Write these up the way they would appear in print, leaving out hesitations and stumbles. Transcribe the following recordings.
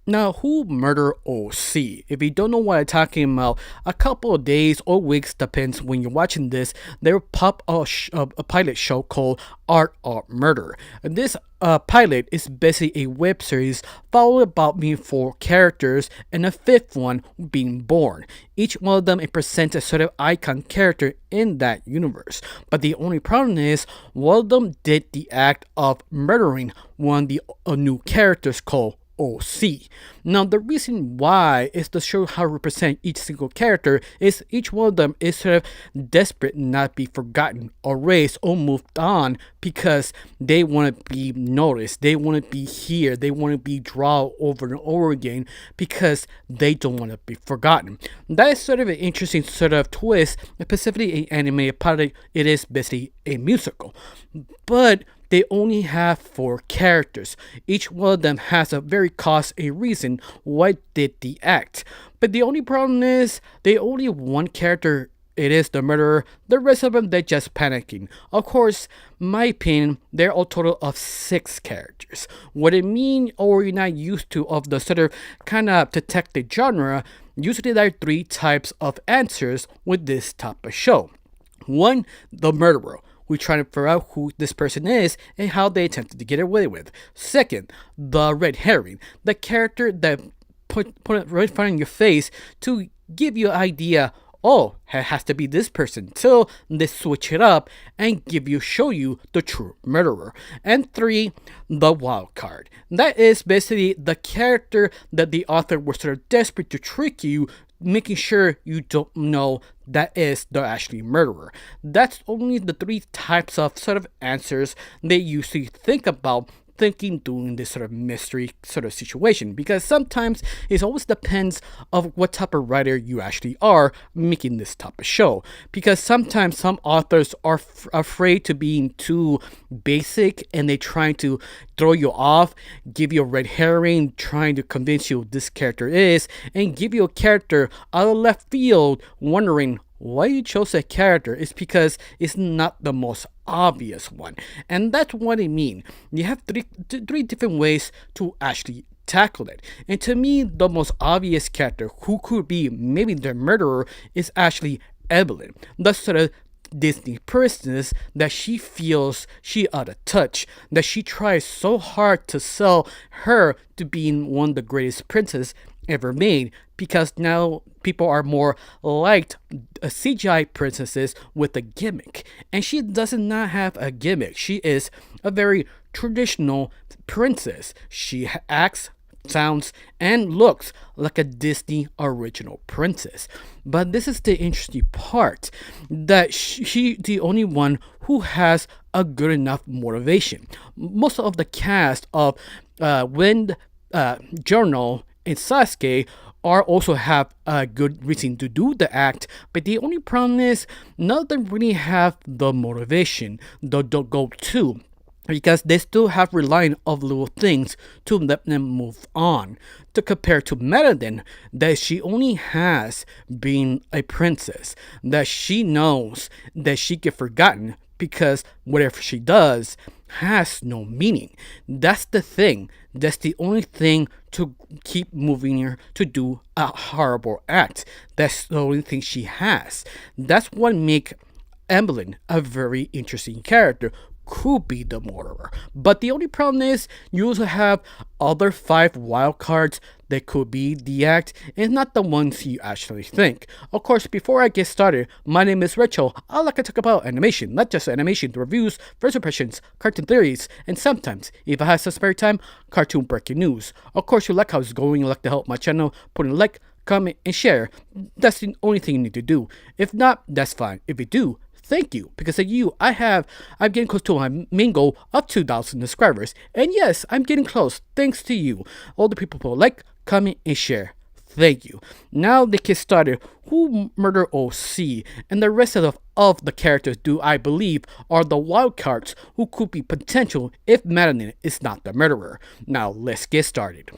Now, who murdered OC? If you don't know what I'm talking about, a couple of days or weeks, depends when you're watching this, there pop a pilot show called Art of Murder. And this pilot is basically a web series followed about me four characters and a fifth one being born. Each one of them presents a sort of icon character in that universe. But the only problem is, one of them did the act of murdering one of the new characters called OC. Now, the reason why is to show how to represent each single character is each one of them is sort of desperate not be forgotten or erased or moved on because they want to be noticed, they want to be here, they want to be drawn over and over again because they don't want to be forgotten. That is sort of an interesting sort of twist, specifically an anime product. It is basically a musical, but they only have four characters. Each one of them has a very cause a reason why did the act. But the only problem is they only one character. It is the murderer. The rest of them they're just panicking. Of course, my opinion, they're a total of 6 characters. What it mean or you're not used to of the sort of kind of detective genre, usually there are 3 types of answers with this type of show. One, the murderer. We try to figure out who this person is and how they attempted to get away with. Second, the red herring, the character that put it right in front of your face to give you an idea. Oh, it has to be this person till they switch it up and show you the true murderer. And 3, the wild card. That is basically the character that the author was sort of desperate to trick you, making sure you don't know that is the actually murderer. That's only the 3 types of sort of answers they usually think about doing this sort of mystery sort of situation, because sometimes it always depends of what type of writer you actually are making this type of show, because sometimes some authors are afraid to being too basic and they trying to throw you off, give you a red herring, trying to convince you this character is, and give you a character out of left field wondering why you chose that character. Is because it's not the most obvious one. And that's what I mean. You have three different ways to actually tackle it. And to me, the most obvious character who could be maybe the murderer is actually Evelyn. The sort of Disney princess that she feels she out of touch, that she tries so hard to sell her to being one of the greatest princesses ever made, because now people are more liked CGI princesses with a gimmick, and she does not have a gimmick. She is a very traditional princess. She acts, sounds, and looks like a Disney original princess. But this is the interesting part, that she the only one who has a good enough motivation. Most of the cast of Wind Journal and Sasuke are also have a good reason to do the act, but the only problem is none of them really have the motivation, the go-to, because they still have relying of little things to let them move on. To compare to Meriden, that she only has been a princess, that she knows that she get forgotten because whatever she does has no meaning. That's the thing. That's the only thing to keep moving her to do a horrible act. That's the only thing she has. That's what make Evelyn a very interesting character. Could be the murderer. But the only problem is you also have other 5 wild cards that could be the act, and not the ones you actually think. Of course, before I get started, my name is Rachel. I like to talk about animation, not just animation reviews, first impressions, cartoon theories, and sometimes, if I have some spare time, cartoon breaking news. Of course, you like how it's going, you like to help my channel, put in a like, comment, and share. That's the only thing you need to do. If not, that's fine. If you do, thank you, because of you, I'm getting close to my main goal of 2,000 subscribers. And yes, I'm getting close, thanks to you. All the people who like, comment, and share. Thank you. Now they get started. Who murdered OC? And the rest of the characters do I believe are the wild cards who could be potential if Madeline is not the murderer. Now let's get started.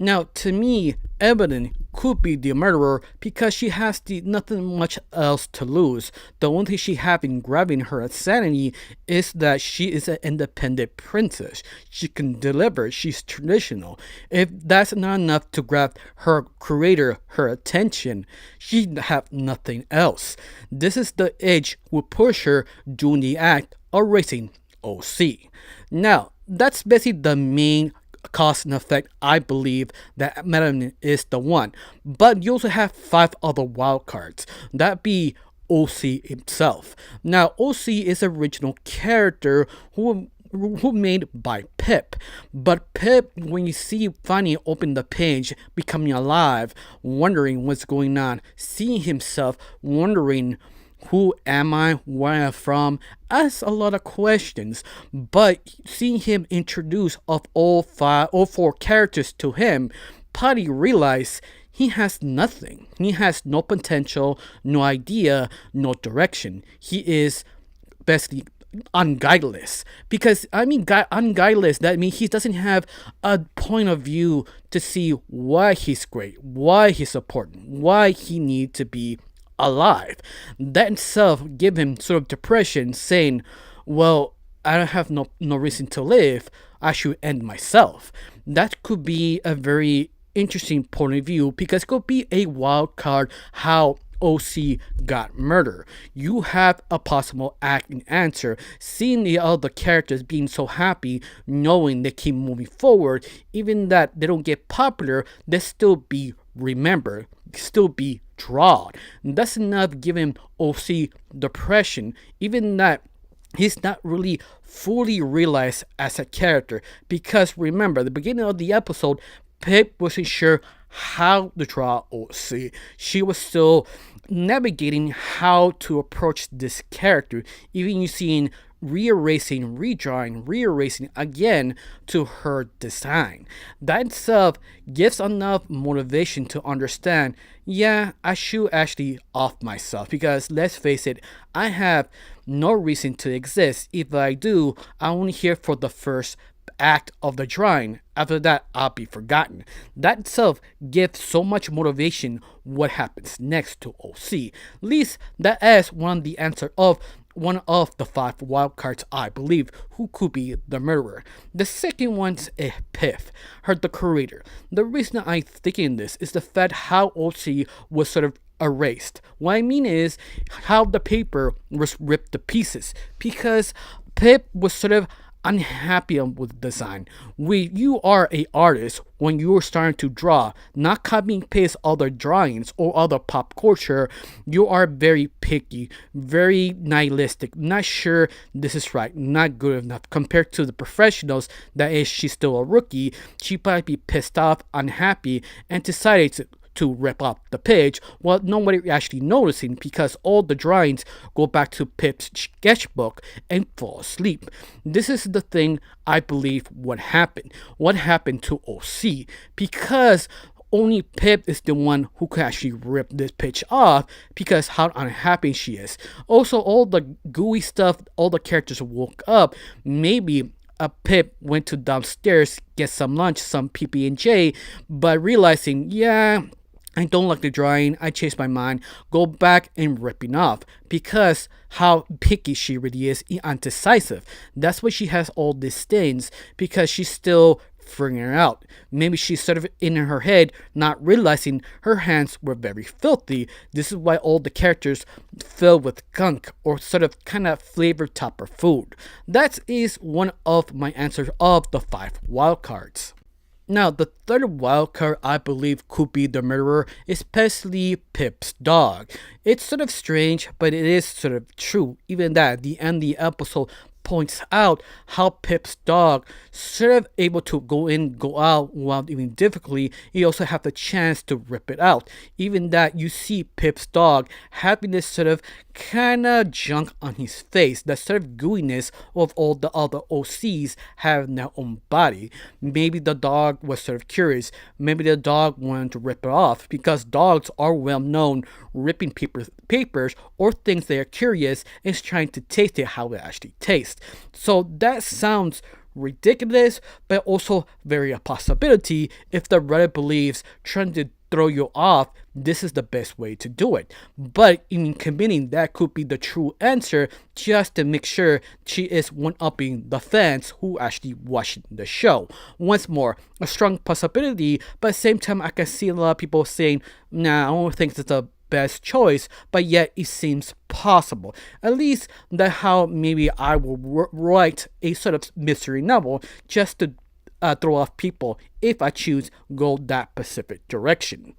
Now, to me, Evelyn could be the murderer because she has nothing much else to lose. The only thing she has in grabbing her sanity is that she is an independent princess. She can deliver. She's traditional. If that's not enough to grab her creator, her attention, she'd have nothing else. This is the edge will push her doing the act of racing OC. Now, that's basically the main cause and effect. I believe that Madeline is the one. But you also have 5 other wild cards. That be OC himself. Now, OC is an original character who made by Pip. But Pip, when you see finally open the page, becoming alive, wondering what's going on, seeing himself, wondering who am I, where am I from, asks a lot of questions. But seeing him introduce of all 4 characters to him, Putty realized he has nothing. He has no potential, no idea, no direction. He is basically unguideless. Because unguideless, that means he doesn't have a point of view to see why he's great, why he's important, why he needs to be alive. That itself give him sort of depression, saying, well, I don't have no reason to live, I should end myself. That could be a very interesting point of view, because it could be a wild card how OC got murdered. You have a possible act and answer. Seeing the other characters being so happy, knowing they keep moving forward, even that they don't get popular, they still be remembered, still be drawn. That's enough giving OC depression, even that he's not really fully realized as a character. Because remember, the beginning of the episode, Pip wasn't sure how to draw OC. She was still navigating how to approach this character. Even you seeing reerasing, redrawing, reerasing again to her design. That itself gives enough motivation to understand, yeah, I should actually off myself, because let's face it, I have no reason to exist. If I do, I'm only here for the first act of the drawing. After that, I'll be forgotten. That itself gives so much motivation what happens next to OC. At least that is one of the 5 wildcards, I believe, who could be the murderer. The second one is Piff, the creator. The reason I'm thinking this is the fact how OC was sort of erased. What I mean is how the paper was ripped to pieces, because Pip was sort of unhappy with design. You are an artist when you're starting to draw, not copy and paste other drawings or other pop culture. You are very picky, very nihilistic, not sure this is right, not good enough. Compared to the professionals, that is, she's still a rookie, she might be pissed off, unhappy, and decided to rip off the page, while nobody actually noticing, because all the drawings go back to Pip's sketchbook and fall asleep. This is the thing I believe what happened to OC, because only Pip is the one who could actually rip this page off, because how unhappy she is. Also, all the gooey stuff, all the characters woke up, maybe Pip went to downstairs, get some lunch, some PB&J, but realizing, yeah, I don't like the drawing, I changed my mind, go back and ripping off, because how picky she really is, undecisive. That's why she has all these things, because she's still figuring it out. Maybe she's sort of in her head, not realizing her hands were very filthy. This is why all the characters filled with gunk, or sort of kind of flavored topper food. That is one of my answers of the 5 wildcards. Now, the third wildcard I believe could be the murderer, especially Pip's dog. It's sort of strange, but it is sort of true. Even that, at the end of the episode points out how Pip's dog sort of able to go in, go out without even difficulty. He also have the chance to rip it out. Even that, you see Pip's dog having this sort of kind of junk on his face, that sort of gooiness of all the other OCs have in their own body. Maybe the dog was sort of curious. Maybe the dog wanted to rip it off, because dogs are well known ripping papers or things they are curious and trying to taste it how it actually tastes. So that sounds ridiculous, but also very a possibility if the Reddit believes trying to throw you off, this is the best way to do it. But in committing, that could be the true answer, just to make sure she is one-upping the fans who actually watching the show. Once more, a strong possibility, but at the same time, I can see a lot of people saying, nah, I don't think it's a best choice, but yet it seems possible. At least that's how maybe I will write a sort of mystery novel, just to throw off people if I choose go that specific direction.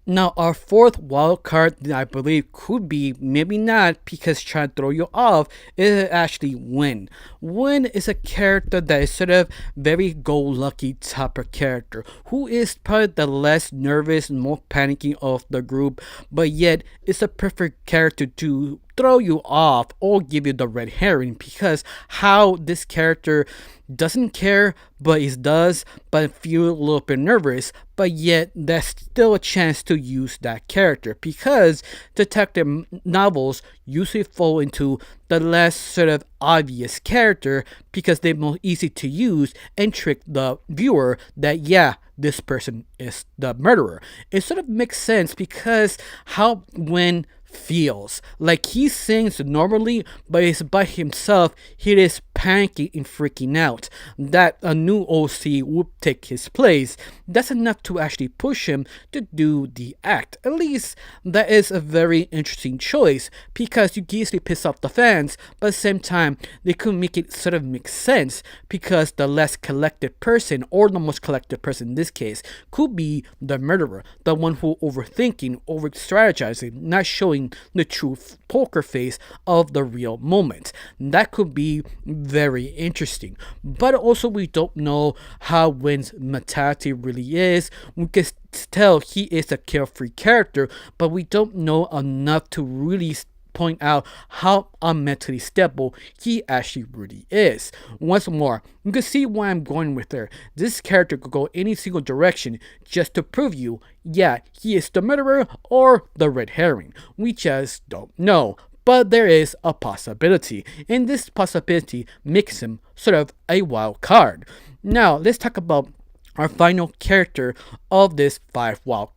Now, our fourth wild card that I believe could be, maybe not, because trying to throw you off, is actually Win. Win is a character that is sort of very go-lucky type of character, who is probably the less nervous and more panicky of the group, but yet is a perfect character to throw you off or give you the red herring, because how this character doesn't care but he does, but feel a little bit nervous, but yet there's still a chance to use that character, because detective novels usually fall into the less sort of obvious character because they're more easy to use and trick the viewer that, yeah, this person is the murderer. It sort of makes sense because how when feels like he sings normally, but it's by himself, he is panicking and freaking out that a new OC would take his place. That's enough to actually push him to do the act. At least that is a very interesting choice, because you easily piss off the fans, but at the same time they could make it sort of make sense, because the less collected person, or the most collected person in this case, could be the murderer, the one who overthinking, over strategizing, not showing the true poker face of the real moment. That could be very interesting. But also, we don't know how Win's mentality really is. We can tell he is a carefree character, but we don't know enough to really point out how mentally stable he actually really is. Once more, you can see why I'm going with her. This character could go any single direction just to prove you, yeah, he is the murderer or the red herring. We just don't know. But there is a possibility, and this possibility makes him sort of a wild card. Now, let's talk about our final character of this 5 wild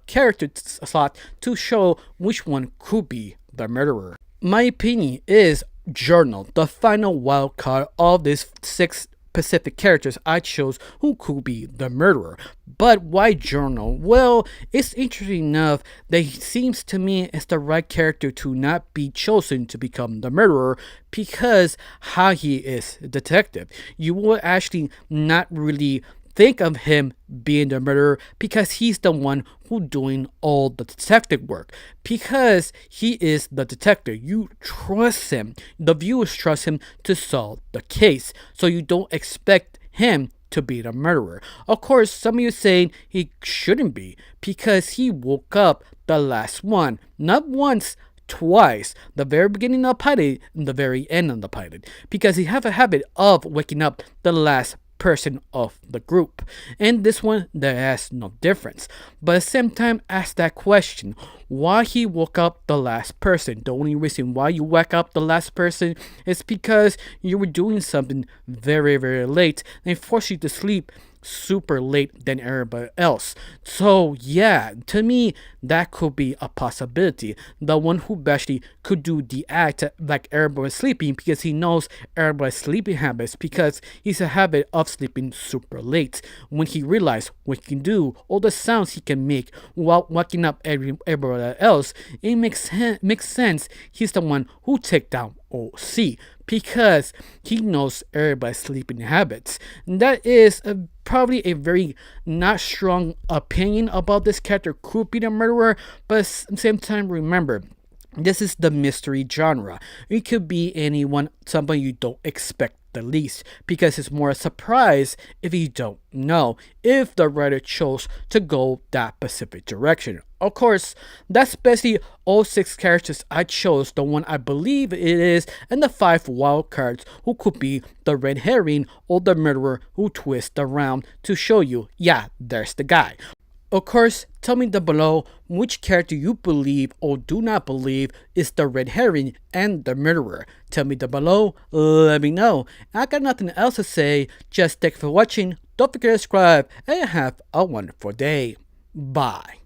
character slot to show which one could be the murderer. My opinion is Journal, the final wild card of these 6 specific characters I chose who could be the murderer. But why Journal? Well, it's interesting enough that he seems to me as the right character to not be chosen to become the murderer, because how he is a detective. You will actually not really think of him being the murderer, because he's the one who doing all the detective work, because he is the detective. You trust him, the viewers trust him to solve the case, so you don't expect him to be the murderer. Of course, some of you saying he shouldn't be, because he woke up the last one, not once, twice, the very beginning of the pilot and the very end of the pilot, because he have a habit of waking up the last person of the group. And this one, there has no difference. But at the same time, ask that question, why he woke up the last person. The only reason why you wake up the last person is because you were doing something very, very late, and forced you to sleep super late than everybody else. So yeah, to me, that could be a possibility. The one who actually could do the act like everybody's sleeping, because he knows everybody's sleeping habits, because he's a habit of sleeping super late. When he realized what he can do, all the sounds he can make while waking up everybody else, it makes sense. He's the one who take down OC, because he knows everybody's sleeping habits. And that is probably a very not strong opinion about this character could be the murderer, but at the same time, remember, this is the mystery genre. It could be anyone, somebody you don't expect the least, because it's more a surprise if you don't know if the writer chose to go that specific direction. Of course, that's basically all 6 characters I chose, the one I believe it is, and the 5 wild cards who could be the red herring or the murderer who twists around to show you, yeah, there's the guy. Of course, tell me down below which character you believe or do not believe is the red herring and the murderer. Tell me down below, let me know. I got nothing else to say, just thanks for watching, don't forget to subscribe, and have a wonderful day. Bye.